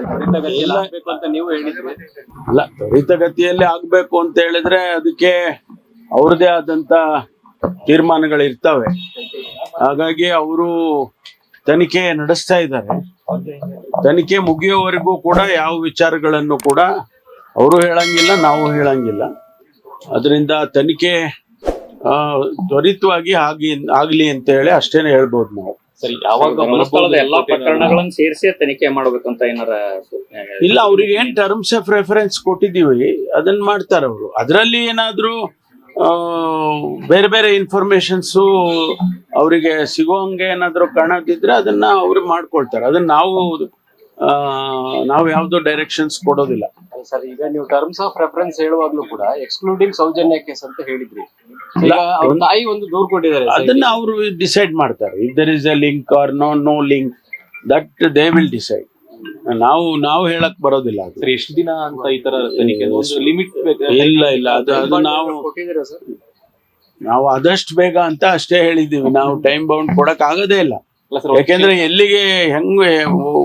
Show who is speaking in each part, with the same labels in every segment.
Speaker 1: ತ್ವರಿತಗತಿಯಲ್ಲಿ ಆಗ್ಬೇಕು ಅಂತ ನೀವು ಹೇಳಿದ್ರಿ.
Speaker 2: ಅಲ್ಲ, ತ್ವರಿತಗತಿಯಲ್ಲಿ ಆಗ್ಬೇಕು ಅಂತ ಹೇಳಿದ್ರೆ ಅದಕ್ಕೆ ಅವ್ರದೇ ಆದಂತ ತೀರ್ಮಾನಗಳಿರ್ತವೆ. ಹಾಗಾಗಿ ಅವರು ತನಿಖೆ ನಡೆಸ್ತಾ ಇದ್ದಾರೆ. ತನಿಖೆ ಮುಗಿಯೋವರೆಗೂ ಕೂಡ ಯಾವ ವಿಚಾರಗಳನ್ನು ಕೂಡ ಅವರು ಹೇಳಂಗಿಲ್ಲ, ನಾವು ಹೇಳಂಗಿಲ್ಲ. ಅದರಿಂದ ತನಿಖೆ ತ್ವರಿತವಾಗಿ ಆಗ್ಲಿ ಅಂತ ಹೇಳಿ ಅಷ್ಟೇನೆ ಹೇಳ್ಬೋದು ನಾವು.
Speaker 3: ಸರಿ, ಯಾವಾಗ ಎಲ್ಲಾ ಪ್ರಕರಣಗಳನ್ನು ಸೇರಿಸಿ ತನಿಖೆ ಮಾಡ್ಬೇಕು ಅಂತ ಏನಾರ
Speaker 2: ಇಲ್ಲ, ಅವ್ರಿಗೆ ಏನ್ ಟರ್ಮ್ಸ್ ಆಫ್ ರೆಫರೆನ್ಸ್ ಕೊಟ್ಟಿದ್ದೀವಿ ಅದನ್ನ ಮಾಡ್ತಾರೆ ಅವರು. ಅದರಲ್ಲಿ ಏನಾದ್ರೂ ಬೇರೆ ಬೇರೆ ಇನ್ಫಾರ್ಮೇಶನ್ಸು ಅವರಿಗೆ ಸಿಗೋಂಗೆ ಏನಾದ್ರು ಕಾಣದಿದ್ರೆ ಅದನ್ನ ಅವ್ರು ಮಾಡ್ಕೊಳ್ತಾರೆ. ಅದನ್ನ ನಾವು ಯಾವ್ದು ಡೈರೆಕ್ಷನ್ಸ್ ಕೊಡೋದಿಲ್ಲ.
Speaker 1: ಸರ್, ಈಗ ನೀವು ಟರ್ಮ್ಸ್ ಆಫ್ ರೆಫರೆನ್ಸ್ ಹೇಳುವಾಗ್ಲೂ ಕೂಡ ಎಕ್ಸ್ಕ್ಲೂಡಿಂಗ್ ಸೌಜನ್ಯ ಕೇಸ್ ಅಂತ ಹೇಳಿದ್ರಿ. ತಾಯಿ ಒಂದು ದೂರು ಕೊಟ್ಟಿದ್ದಾರೆ,
Speaker 2: ಅದನ್ನ ಅವರು ಡಿಸೈಡ್ ಮಾಡ್ತಾರೆ. If there is a link or no link, that they will decide. ನಾವು ಹೇಳಕ್ ಬರೋದಿಲ್ಲ.
Speaker 3: ಸರ್, ಎಷ್ಟು ದಿನ ಅಂತ ಈ ತರ ತನಿಖೆ ಲಿಮಿಟ್?
Speaker 2: ಇಲ್ಲ, ಅದು ನಾವು ಆದಷ್ಟು ಬೇಗ ಅಂತ ಅಷ್ಟೇ ಹೇಳಿದೀವಿ. ನಾವು ಟೈಮ್ ಬೌಂಡ್ ಕೊಡಕ್ ಆಗದೇ ಇಲ್ಲ. ಯಾಕೆಂದ್ರೆ ಎಲ್ಲಿಗೆ ಹೆಂಗ್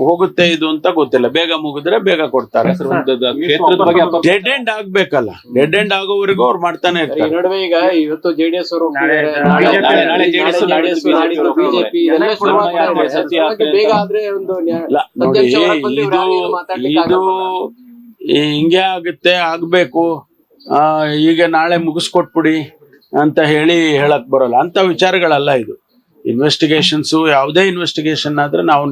Speaker 2: ಹೋಗುತ್ತೆ ಇದು ಅಂತ ಗೊತ್ತಿಲ್ಲ. ಬೇಗ ಮುಗಿದ್ರೆ ಬೇಗ ಕೊಡ್ತಾರೆ. ಡೆಡ್ ಎಂಡ್ ಆಗ್ಬೇಕಲ್ಲ, ಡೆಡ್ ಎಂಡ್ ಆಗೋವರೆಗೂ ಅವ್ರು ಮಾಡ್ತಾನೆ ಇರ್ತಾರೆ.
Speaker 1: ಈ ನಡುವೆ ಈಗ ಇವತ್ತು ಜೆಡಿಎಸ್ ಅವರು ಬಿಜೆಪಿ ಬೇಗ ಆದ್ರೆ ಒಂದು
Speaker 2: ನೋಡಿ, ಇದು ಹಿಂಗೆ ಆಗುತ್ತೆ, ಆಗ್ಬೇಕು, ಈಗ ನಾಳೆ ಮುಗಿಸ್ಕೊಟ್ಬಿಡಿ ಅಂತ ಹೇಳಕ್ ಬರೋಲ್ಲ. ಅಂತ ವಿಚಾರಗಳಲ್ಲ ಇದು. ಇನ್ವೆಸ್ಟಿಗೇಷನ್ಸ್, ಯಾವುದೇ ಇನ್ವೆಸ್ಟಿಗೇಷನ್ ಆದ್ರೆ ನಾವು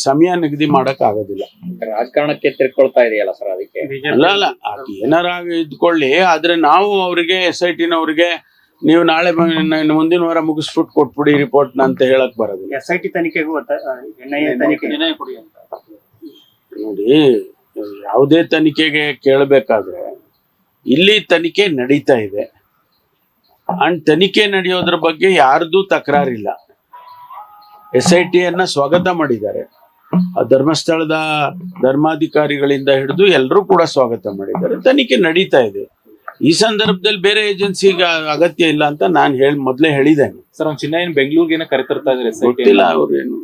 Speaker 2: ಸಮಯ ನಿಗದಿ ಮಾಡಕ್ ಆಗೋದಿಲ್ಲ.
Speaker 3: ರಾಜಕಾರಣಕ್ಕೆ ತಿರ್ಕೊಳ್ತಾ ಇದೆಯಲ್ಲ ಸರ್, ಅದಕ್ಕೆ
Speaker 2: ಅಲ್ಲ ಏನಾರ ಇದ್ಕೊಳ್ಳಿ. ಆದ್ರೆ ನಾವು ಅವರಿಗೆ SIT ನವರಿಗೆ ನೀವು ನಾಳೆ ಮುಂದಿನ ವಾರ ಮುಗಿಸ್ಬಿಟ್ಟು ಕೊಟ್ಬಿಡಿ ರಿಪೋರ್ಟ್ ಅಂತ ಹೇಳಕ್ ಬರೋದಿಲ್ಲ.
Speaker 3: SIT ತನಿಖೆಗೂ
Speaker 2: ನೋಡಿ, ಯಾವುದೇ ತನಿಖೆಗೆ ಕೇಳಬೇಕಾದ್ರೆ ಇಲ್ಲಿ ತನಿಖೆ ನಡೀತಾ ಇದೆ. ಅಂಡ್ ತನಿಖೆ ನಡೆಯೋದ್ರ ಬಗ್ಗೆ ಯಾರ್ದು ತಕರಾರಿಲ್ಲ. SIT ಸ್ವಾಗತ ಮಾಡಿದ್ದಾರೆ. ಧರ್ಮಸ್ಥಳದ ಧರ್ಮಾಧಿಕಾರಿಗಳಿಂದ ಹಿಡಿದು ಎಲ್ಲರೂ ಕೂಡ ಸ್ವಾಗತ ಮಾಡಿದ್ದಾರೆ. ತನಿಖೆ ನಡೀತಾ ಇದೆ. ಈ ಸಂದರ್ಭದಲ್ಲಿ ಬೇರೆ ಏಜೆನ್ಸಿಗೆ ಅಗತ್ಯ ಇಲ್ಲ ಅಂತ ನಾನು ಮೊದ್ಲೇ ಹೇಳಿದ್ದೇನೆ.
Speaker 3: ಸರ್, ಅವ್ನು ಚಿನ್ನ ಬೆಂಗಳೂರಿಗೆ ಕರೆತರ್ತಾ ಇದ್ದಾರೆ,
Speaker 2: ಗೊತ್ತಿಲ್ಲ ಅವ್ರೇನು.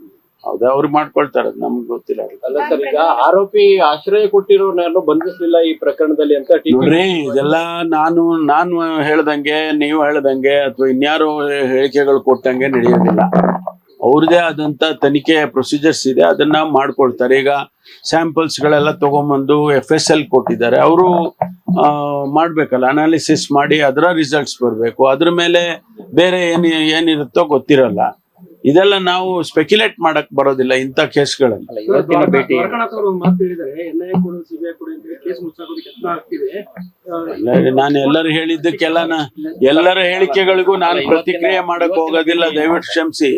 Speaker 2: ಹೌದಾ, ಅವ್ರು ಮಾಡ್ಕೊಳ್ತಾರ, ನಮ್ಗೆ ಗೊತ್ತಿಲ್ಲ.
Speaker 1: ಅಲ್ಲ ಸರ್, ಈಗ ಆರೋಪಿ ಆಶ್ರಯ ಕೊಟ್ಟಿರೋರ್ನಾರು ಬಂಧಿಸಲಿಲ್ಲ ಈ ಪ್ರಕರಣದಲ್ಲಿ ಅಂತ
Speaker 2: ನೋಡ್ರಿ, ಇದೆಲ್ಲ ನಾನು ಹೇಳ್ದಂಗೆ, ನೀವು ಹೇಳ್ದಂಗೆ, ಅಥವಾ ಇನ್ಯಾರೋ ಹೇಳಿಕೆಗಳು ಕೊಟ್ಟಂಗೆ ನಡೆಯೋದಿಲ್ಲ. ಅವ್ರದೇ ಆದಂತ ತನಿಖೆ ಪ್ರೊಸೀಜರ್ಸ್ ಇದೆ, ಅದನ್ನ ಮಾಡ್ಕೊಳ್ತಾರೆ. ಈಗ ಸ್ಯಾಂಪಲ್ಸ್ ಗಳೆಲ್ಲ ತಗೊಂಬಂದು FSL ಕೊಟ್ಟಿದ್ದಾರೆ. ಅವರು ಮಾಡ್ಬೇಕಲ್ಲ, ಅನಾಲಿಸಿಸ್ ಮಾಡಿ ಅದರ ರಿಸಲ್ಟ್ಸ್ ಬರ್ಬೇಕು. ಅದ್ರ ಮೇಲೆ ಬೇರೆ ಏನಿರುತ್ತೋ ಗೊತ್ತಿರಲ್ಲ. ಇದೆಲ್ಲ ನಾವು ಸ್ಪೆಕ್ಯುಲೇಟ್ ಮಾಡಕ್ ಬರೋದಿಲ್ಲ ಇಂಥ ಕೇಸ್ಗಳಲ್ಲಿ. ನಾನು ಎಲ್ಲರೂ ಹೇಳಿದ್ದಕ್ಕೆಲ್ಲ ಎಲ್ಲರ ಹೇಳಿಕೆಗಳಿಗೂ ನಾನು ಪ್ರತಿಕ್ರಿಯೆ ಮಾಡಕ್ ಹೋಗೋದಿಲ್ಲ. ದಯವಿಟ್ಟು ಕ್ಷಮಿಸಿ.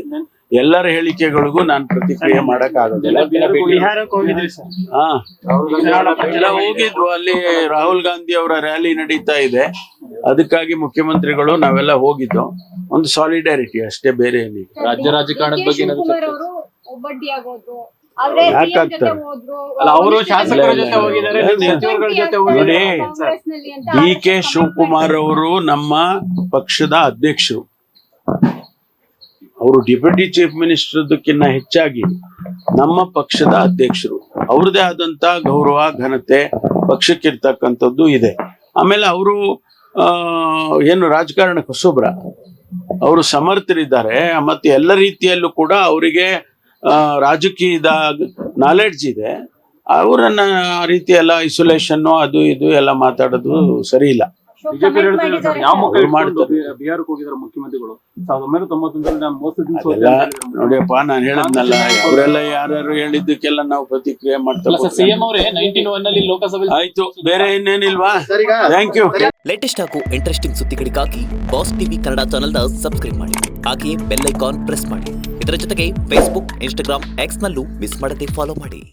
Speaker 2: ಎಲ್ಲರ ಹೇಳಿಕೆಗಳಿಗೂ ನಾನು ಪ್ರತಿಕ್ರಿಯೆ ಮಾಡಕ್ ಆಗೋದಿಲ್ಲ. ಹೋಗಿದ್ವು, ಅಲ್ಲಿ ರಾಹುಲ್ ಗಾಂಧಿ ಅವರ ರ್ಯಾಲಿ ನಡೀತಾ ಇದೆ. ಅದಕ್ಕಾಗಿ ಮುಖ್ಯಮಂತ್ರಿಗಳು ನಾವೆಲ್ಲ ಹೋಗಿದ್ದು. ಒಂದು ಸಾಲಿಡಾರಿಟಿ ಅಷ್ಟೇ, ಬೇರೆ ಏನಿಲ್ಲ.
Speaker 3: ರಾಜ್ಯ ರಾಜಕಾರಣದ ಬಗ್ಗೆ
Speaker 1: ಅವರು ಶಾಸಕರ ಜೊತೆ ಹೋಗಿದ್ದಾರೆ, ಸಚಿವರುಗಳ ಜೊತೆ
Speaker 2: ನೋಡಿ, DK ಶಿವಕುಮಾರ್ ಅವರು ನಮ್ಮ ಪಕ್ಷದ ಅಧ್ಯಕ್ಷರು. ಅವರು ಡೆಪ್ಯೂಟಿ ಚೀಫ್ ಮಿನಿಸ್ಟರ್ದಕ್ಕಿಂತ ಹೆಚ್ಚಾಗಿ ನಮ್ಮ ಪಕ್ಷದ ಅಧ್ಯಕ್ಷರು. ಅವ್ರದೇ ಆದಂತ ಗೌರವ, ಘನತೆ ಪಕ್ಷಕ್ಕಿರ್ತಕ್ಕಂಥದ್ದು ಇದೆ. ಆಮೇಲೆ ಅವರು ಏನು ರಾಜಕಾರಣಕ್ಕೆ ಹೊಸಬ್ರ, ಅವರು ಸಮರ್ಥರಿದ್ದಾರೆ. ಮತ್ತೆ ಎಲ್ಲ ರೀತಿಯಲ್ಲೂ ಕೂಡ ಅವರಿಗೆ ರಾಜಕೀಯದ ನಾಲೆಡ್ಜ್ ಇದೆ. ಅವರನ್ನ ಆ ರೀತಿ ಎಲ್ಲ ಐಸೋಲೇಷನ್ ಅದು ಇದು ಎಲ್ಲ ಮಾತಾಡೋದು ಸರಿ ಇಲ್ಲ.
Speaker 1: ಬಿಹಾರಕ್ಕೆ ಹೋಗಿದ್ದಾರೆ ಮುಖ್ಯಮಂತ್ರಿಗಳು 1991
Speaker 2: ನೋಡಿಯಪ್ಪ, ನಾನು ಹೇಳದ್ನಲ್ಲ, ಅವರೆಲ್ಲ ಯಾರು ಹೇಳಿದ್ದಕ್ಕೆಲ್ಲ ನಾವು ಪ್ರತಿಕ್ರಿಯೆ ಮಾಡ್ತೇವೆ.
Speaker 3: ಸಿಎಂ ಅವರೇ 1991 ಲೋಕಸಭೆ
Speaker 2: ಆಯ್ತು, ಬೇರೆ ಇನ್ನೇನಿಲ್ವಾ? Thank you.
Speaker 4: ಲೇಟೆಸ್ಟ್ ಹಾಗೂ ಇಂಟ್ರೆಸ್ಟಿಂಗ್ ಸುದ್ದಿಗಳಿಗಾಗಿ ಬಾಸ್ ಟಿವಿ ಕನ್ನಡ ಚಾನೆಲ್ನ ಸಬ್ಸ್ಕ್ರೈಬ್ ಮಾಡಿ. ಹಾಗೆಯೇ ಬೆಲ್ ಐಕಾನ್ ಪ್ರೆಸ್ ಮಾಡಿ. ಇದರ ಜೊತೆಗೆ Facebook, Instagram, X ನಲ್ಲೂ ಮಿಸ್ ಮಾಡದೆ ಫಾಲೋ ಮಾಡಿ.